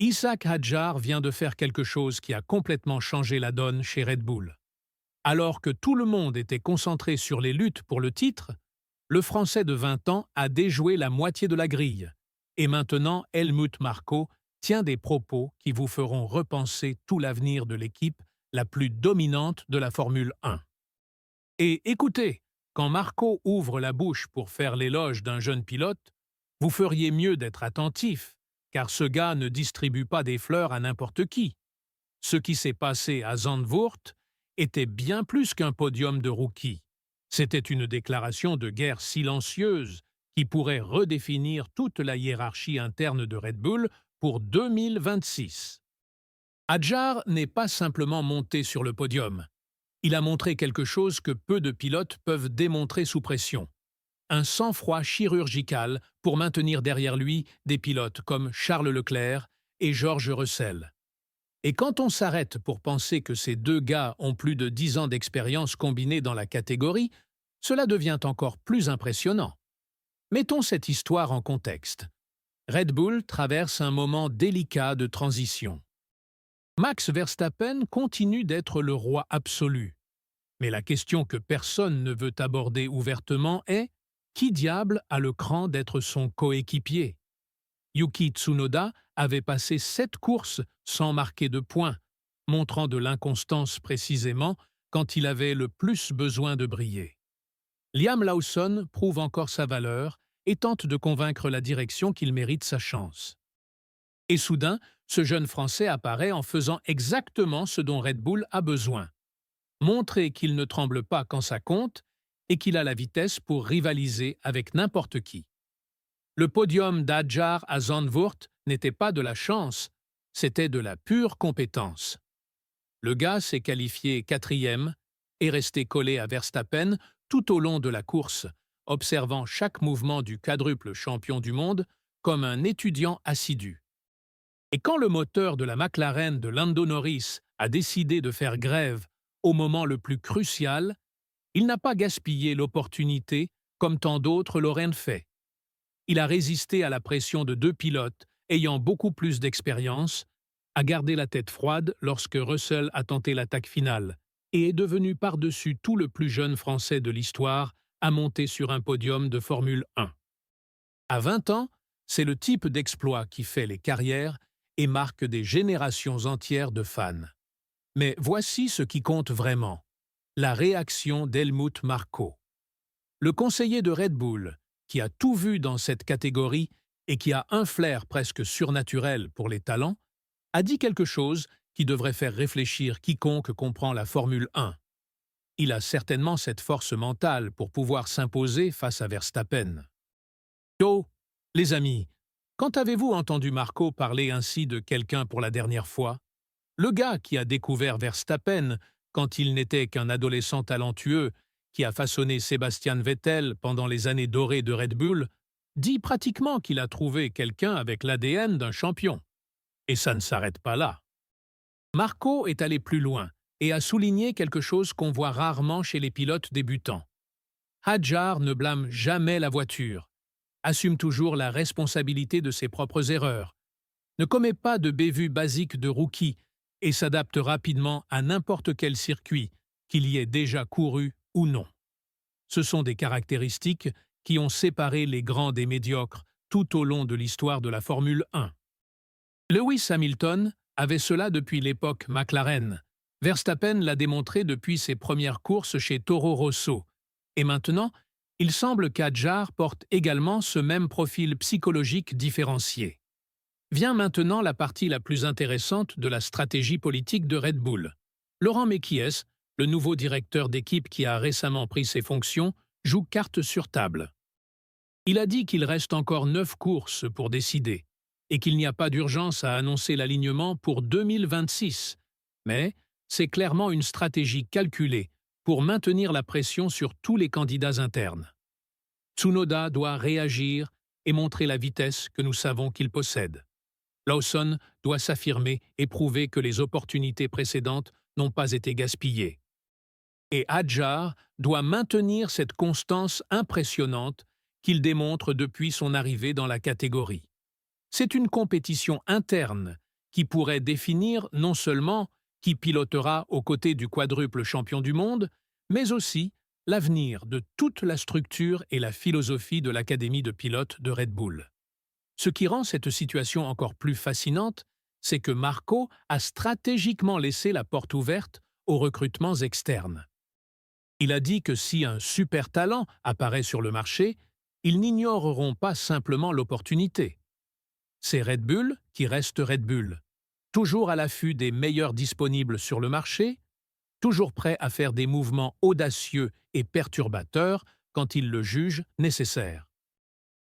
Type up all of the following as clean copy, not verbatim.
Isaac Hadjar vient de faire quelque chose qui a complètement changé la donne chez Red Bull. Alors que tout le monde était concentré sur les luttes pour le titre, le Français de 20 ans a déjoué la moitié de la grille. Et maintenant, Helmut Marko tient des propos qui vous feront repenser tout l'avenir de l'équipe la plus dominante de la Formule 1. Et écoutez, quand Marko ouvre la bouche pour faire l'éloge d'un jeune pilote, vous feriez mieux d'être attentif, car ce gars ne distribue pas des fleurs à n'importe qui. Ce qui s'est passé à Zandvoort était bien plus qu'un podium de rookie. C'était une déclaration de guerre silencieuse qui pourrait redéfinir toute la hiérarchie interne de Red Bull pour 2026. Hadjar n'est pas simplement monté sur le podium. Il a montré quelque chose que peu de pilotes peuvent démontrer sous pression. Un sang-froid chirurgical pour maintenir derrière lui des pilotes comme Charles Leclerc et George Russell. Et quand on s'arrête pour penser que ces deux gars ont plus de 10 ans d'expérience combinée dans la catégorie, cela devient encore plus impressionnant. Mettons cette histoire en contexte. Red Bull traverse un moment délicat de transition. Max Verstappen continue d'être le roi absolu. Mais la question que personne ne veut aborder ouvertement est « Qui diable a le cran d'être son coéquipier ?» Yuki Tsunoda avait passé 7 courses sans marquer de points, montrant de l'inconstance précisément quand il avait le plus besoin de briller. Liam Lawson prouve encore sa valeur et tente de convaincre la direction qu'il mérite sa chance. Et soudain, ce jeune Français apparaît en faisant exactement ce dont Red Bull a besoin. Montrer qu'il ne tremble pas quand ça compte et qu'il a la vitesse pour rivaliser avec n'importe qui. Le podium d'Hadjar à Zandvoort n'était pas de la chance, c'était de la pure compétence. Le gars s'est qualifié 4e et resté collé à Verstappen tout au long de la course, observant chaque mouvement du quadruple champion du monde comme un étudiant assidu. Et quand le moteur de la McLaren de Lando Norris a décidé de faire grève au moment le plus crucial, il n'a pas gaspillé l'opportunité comme tant d'autres l'auraient fait. Il a résisté à la pression de 2 pilotes ayant beaucoup plus d'expérience, a gardé la tête froide lorsque Russell a tenté l'attaque finale et est devenu par-dessus tout le plus jeune Français de l'histoire à monter sur un podium de Formule 1. À 20 ans, c'est le type d'exploit qui fait les carrières et marque des générations entières de fans. Mais voici ce qui compte vraiment, la réaction d'Helmut Marko. Le conseiller de Red Bull, qui a tout vu dans cette catégorie et qui a un flair presque surnaturel pour les talents, a dit quelque chose qui devrait faire réfléchir quiconque comprend la Formule 1. Il a certainement cette force mentale pour pouvoir s'imposer face à Verstappen. Yo, les amis, quand avez-vous entendu Marko parler ainsi de quelqu'un pour la dernière fois? Le gars qui a découvert Verstappen quand il n'était qu'un adolescent talentueux, qui a façonné Sébastien Vettel pendant les années dorées de Red Bull, dit pratiquement qu'il a trouvé quelqu'un avec l'ADN d'un champion. Et ça ne s'arrête pas là. Marko est allé plus loin et a souligné quelque chose qu'on voit rarement chez les pilotes débutants. Hadjar ne blâme jamais la voiture, assume toujours la responsabilité de ses propres erreurs, ne commet pas de bévues basiques de rookie et s'adapte rapidement à n'importe quel circuit, qu'il y ait déjà couru ou non. Ce sont des caractéristiques qui ont séparé les grands des médiocres tout au long de l'histoire de la Formule 1. Lewis Hamilton avait cela depuis l'époque McLaren. Verstappen l'a démontré depuis ses premières courses chez Toro Rosso. Et maintenant, il semble qu'Hadjar porte également ce même profil psychologique différencié. Vient maintenant la partie la plus intéressante de la stratégie politique de Red Bull. Laurent Mekies, le nouveau directeur d'équipe qui a récemment pris ses fonctions, joue carte sur table. Il a dit qu'il reste encore 9 courses pour décider et qu'il n'y a pas d'urgence à annoncer l'alignement pour 2026. Mais c'est clairement une stratégie calculée pour maintenir la pression sur tous les candidats internes. Tsunoda doit réagir et montrer la vitesse que nous savons qu'il possède. Lawson doit s'affirmer et prouver que les opportunités précédentes n'ont pas été gaspillées. Et Hadjar doit maintenir cette constance impressionnante qu'il démontre depuis son arrivée dans la catégorie. C'est une compétition interne qui pourrait définir non seulement qui pilotera aux côtés du quadruple champion du monde, mais aussi l'avenir de toute la structure et la philosophie de l'Académie de pilotes de Red Bull. Ce qui rend cette situation encore plus fascinante, c'est que Marco a stratégiquement laissé la porte ouverte aux recrutements externes. Il a dit que si un super talent apparaît sur le marché, ils n'ignoreront pas simplement l'opportunité. C'est Red Bull qui reste Red Bull, toujours à l'affût des meilleurs disponibles sur le marché, toujours prêt à faire des mouvements audacieux et perturbateurs quand il le juge nécessaire.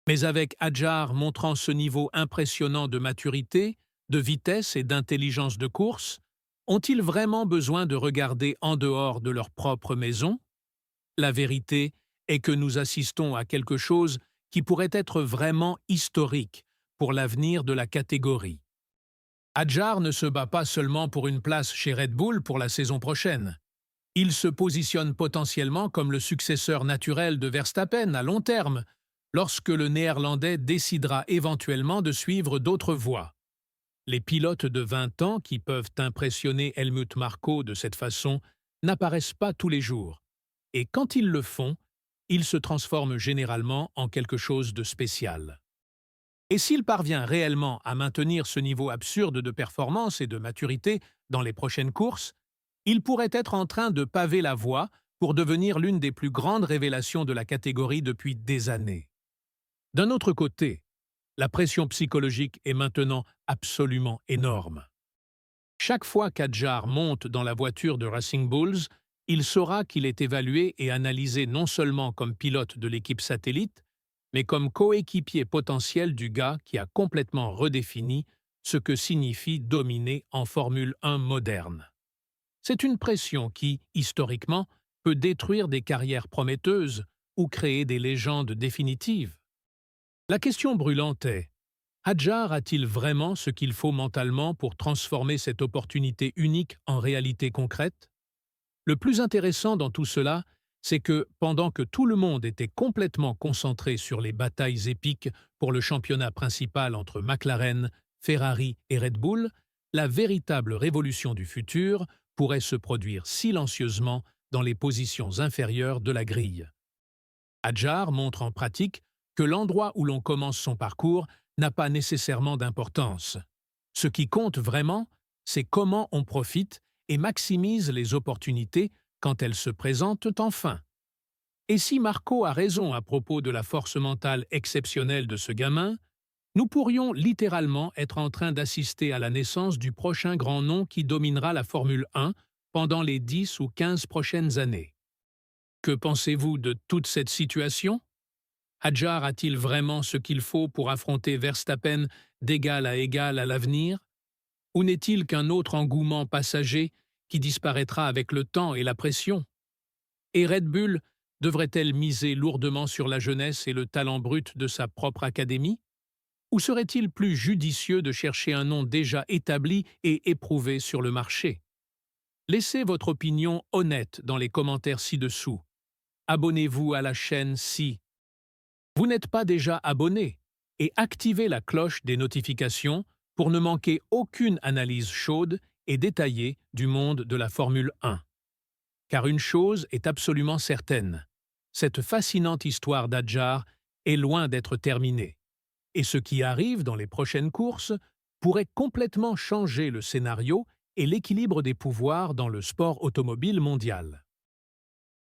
Mais avec Hadjar montrant ce niveau impressionnant de maturité, de vitesse et d'intelligence de course, ont-ils vraiment besoin de regarder en dehors de leur propre maison? La vérité est que nous assistons à quelque chose qui pourrait être vraiment historique pour l'avenir de la catégorie. Hadjar ne se bat pas seulement pour une place chez Red Bull pour la saison prochaine. Il se positionne potentiellement comme le successeur naturel de Verstappen à long terme, lorsque le Néerlandais décidera éventuellement de suivre d'autres voies. Les pilotes de 20 ans qui peuvent impressionner Helmut Marko de cette façon n'apparaissent pas tous les jours. Et quand ils le font, ils se transforment généralement en quelque chose de spécial. Et s'il parvient réellement à maintenir ce niveau absurde de performance et de maturité dans les prochaines courses, il pourrait être en train de paver la voie pour devenir l'une des plus grandes révélations de la catégorie depuis des années. D'un autre côté, la pression psychologique est maintenant absolument énorme. Chaque fois qu'Hadjar monte dans la voiture de Racing Bulls, il saura qu'il est évalué et analysé non seulement comme pilote de l'équipe satellite, mais comme coéquipier potentiel du gars qui a complètement redéfini ce que signifie dominer en Formule 1 moderne. C'est une pression qui, historiquement, peut détruire des carrières prometteuses ou créer des légendes définitives. La question brûlante est: Hadjar a-t-il vraiment ce qu'il faut mentalement pour transformer cette opportunité unique en réalité concrète? Le plus intéressant dans tout cela, c'est que, pendant que tout le monde était complètement concentré sur les batailles épiques pour le championnat principal entre McLaren, Ferrari et Red Bull, la véritable révolution du futur pourrait se produire silencieusement dans les positions inférieures de la grille. Hadjar montre en pratique que l'endroit où l'on commence son parcours n'a pas nécessairement d'importance. Ce qui compte vraiment, c'est comment on profite et maximise les opportunités quand elles se présentent enfin. Et si Marco a raison à propos de la force mentale exceptionnelle de ce gamin, nous pourrions littéralement être en train d'assister à la naissance du prochain grand nom qui dominera la Formule 1 pendant les 10 ou 15 prochaines années. Que pensez-vous de toute cette situation? Hadjar a-t-il vraiment ce qu'il faut pour affronter Verstappen d'égal à égal à l'avenir? Ou n'est-il qu'un autre engouement passager qui disparaîtra avec le temps et la pression? Et Red Bull devrait-elle miser lourdement sur la jeunesse et le talent brut de sa propre académie? Ou serait-il plus judicieux de chercher un nom déjà établi et éprouvé sur le marché? Laissez votre opinion honnête dans les commentaires ci-dessous. Abonnez-vous à la chaîne si vous n'êtes pas déjà abonné et activez la cloche des notifications pour ne manquer aucune analyse chaude et détaillée du monde de la Formule 1. Car une chose est absolument certaine, cette fascinante histoire d'Hadjar est loin d'être terminée. Et ce qui arrive dans les prochaines courses pourrait complètement changer le scénario et l'équilibre des pouvoirs dans le sport automobile mondial.